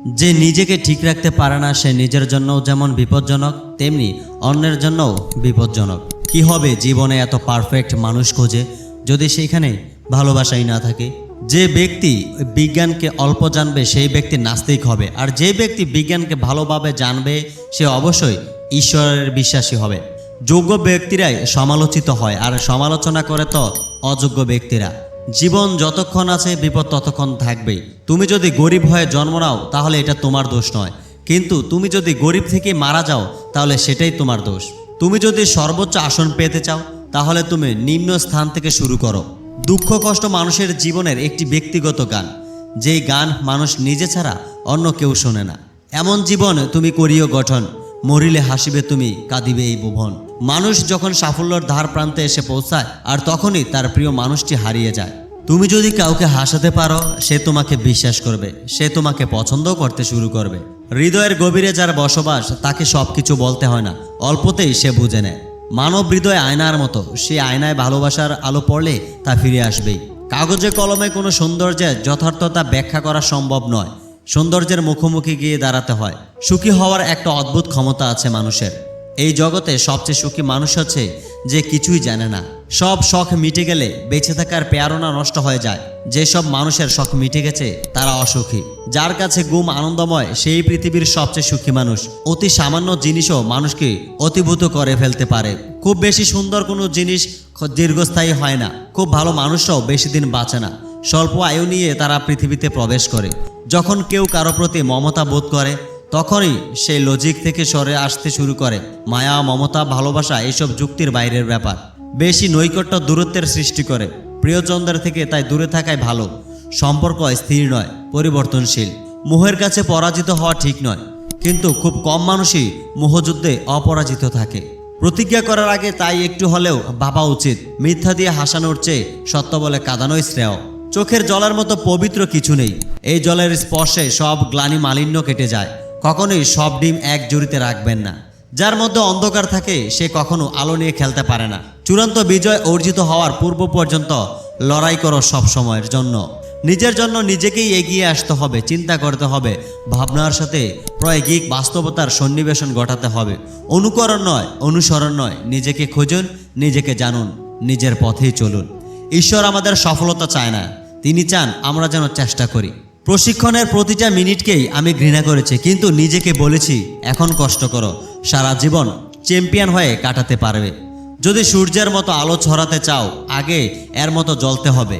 যে নিজেকে ঠিক রাখতে পারে না সে নিজের জন্যও যেমন বিপজ্জনক, তেমনি অন্যের জন্যও বিপজ্জনক। কি হবে জীবনে এত পারফেক্ট মানুষ খোঁজে যদি সেখানে ভালোবাসাই না থাকে? যে ব্যক্তি বিজ্ঞানকে অল্প জানবে সেই ব্যক্তি নাস্তিক হবে, আর যে ব্যক্তি বিজ্ঞানকে ভালোভাবে জানবে সে অবশ্যই ঈশ্বরের বিশ্বাসী হবে। যোগ্য ব্যক্তিরাই সমালোচিত হয়, আর সমালোচনা করে তো অযোগ্য ব্যক্তিরা। জীবন যতক্ষণ আছে বিপদ ততক্ষণ থাকবেই। তুমি যদি গরিব হয়ে জন্ম নাও তাহলে এটা তোমার দোষ নয়, কিন্তু তুমি যদি গরিব থেকে মারা যাও তাহলে সেটাই তোমার দোষ। তুমি যদি সর্বোচ্চ আসন পেতে চাও তাহলে তুমি নিম্ন স্থান থেকে শুরু করো। দুঃখ কষ্ট মানুষের জীবনের একটি ব্যক্তিগত গান, যেই গান মানুষ নিজে ছাড়া অন্য কেউ শোনে না। এমন জীবন তুমি করিও গঠন, মরিলে হাসিবে তুমি, কাঁদিবে এই ভুবন। মানুষ যখন সাফল্যের ধার প্রান্তে এসে পৌঁছায় আর তখনই তার প্রিয় মানুষটি হারিয়ে যায়। তুমি যদি কাউকে হাসাতে পারো সে তোমাকে বিশ্বাস করবে, সে তোমাকে পছন্দও করতে শুরু করবে। হৃদয়ের গভীরে যার বসবাস তাকে সবকিছু বলতে হয় না, অল্পতেই সে বুঝে নেয়। মানব হৃদয় আয়নার মতো, সে আয়নায় ভালোবাসার আলো পড়লে তা ফিরে আসবেই। কাগজে কলমে কোনো সৌন্দর্যের যথার্থতা ব্যাখ্যা করা সম্ভব নয়, সৌন্দর্যের মুখোমুখি গিয়ে দাঁড়াতে হয়। সুখী হওয়ার একটা অদ্ভুত ক্ষমতা আছে মানুষের। এই জগতে সবচেয়ে সুখী মানুষ হচ্ছে যে কিছুই জানে না। সব শখ মিটে গেলে বেঁচে থাকার প্রেরণা নষ্ট হয়ে যায়। যেসব মানুষের শখ মিটে গেছে তারা অসুখী। যার কাছে ঘুম আনন্দময় সেই পৃথিবীর সবচেয়ে সুখী মানুষ। অতি সামান্য জিনিসও মানুষকে অতিভূত করে ফেলতে পারে। খুব বেশি সুন্দর কোনো জিনিস দীর্ঘস্থায়ী হয় না, খুব ভালো মানুষরাও বেশি দিন বাঁচে না। স্বল্প আয়ু নিয়ে তারা পৃথিবীতে প্রবেশ করে। যখন কেউ কারো প্রতি মমতা বোধ করে তখনই সেই লজিক থেকে সরে আসতে শুরু করে। মায়া, মমতা, ভালোবাসা এসব যুক্তির বাইরের ব্যাপার। বেশি নৈকট্য দূরত্বের সৃষ্টি করে। প্রিয়জনদের থেকে তাই দূরে থাকাই ভালো। সম্পর্ক স্থির নয়, পরিবর্তনশীল। মোহের কাছে পরাজিত হওয়া ঠিক নয়, কিন্তু খুব কম মানুষই মোহযুদ্ধে অপরাজিত থাকে। প্রতিজ্ঞা করার আগে তাই একটু হলেও ভাবা উচিত। মিথ্যা দিয়ে হাসানোর চেয়ে সত্য বলে কাঁদানোই শ্রেয়। চোখের জলের মতো পবিত্র কিছু নেই। এই জলের স্পর্শে সব গ্লানি মালিন্য কেটে যায়। কখনোই সব ডিম এক জুড়িতে রাখবেন না। যার মধ্যে অন্ধকার থাকে সে কখনো আলো নিয়ে খেলতে পারে না। চূড়ান্ত বিজয় অর্জিত হওয়ার পূর্ব পর্যন্ত লড়াই করো সব সময়ের জন্য। নিজের জন্য নিজেকেই এগিয়ে আসতে হবে, চিন্তা করতে হবে, ভাবনার সাথে প্রায়োগিক বাস্তবতার সন্নিবেশন ঘটাতে হবে। অনুকরণ নয়, অনুসরণ নয়। নিজেকে খুঁজুন, নিজেকে জানুন, নিজের পথেই চলুন। ঈশ্বর আমাদের সফলতা চায় না, তিনি চান আমরা যেন চেষ্টা করি। প্রশিক্ষণের প্রতিটা মিনিটকেই আমি ঘৃণা করেছি, কিন্তু নিজেকে বলেছি এখন কষ্ট করো, সারা জীবন চ্যাম্পিয়ন হয়ে কাটাতে পারবে। যদি সূর্যের মতো আলো ছড়াতে চাও আগে এর মতো জ্বলতে হবে।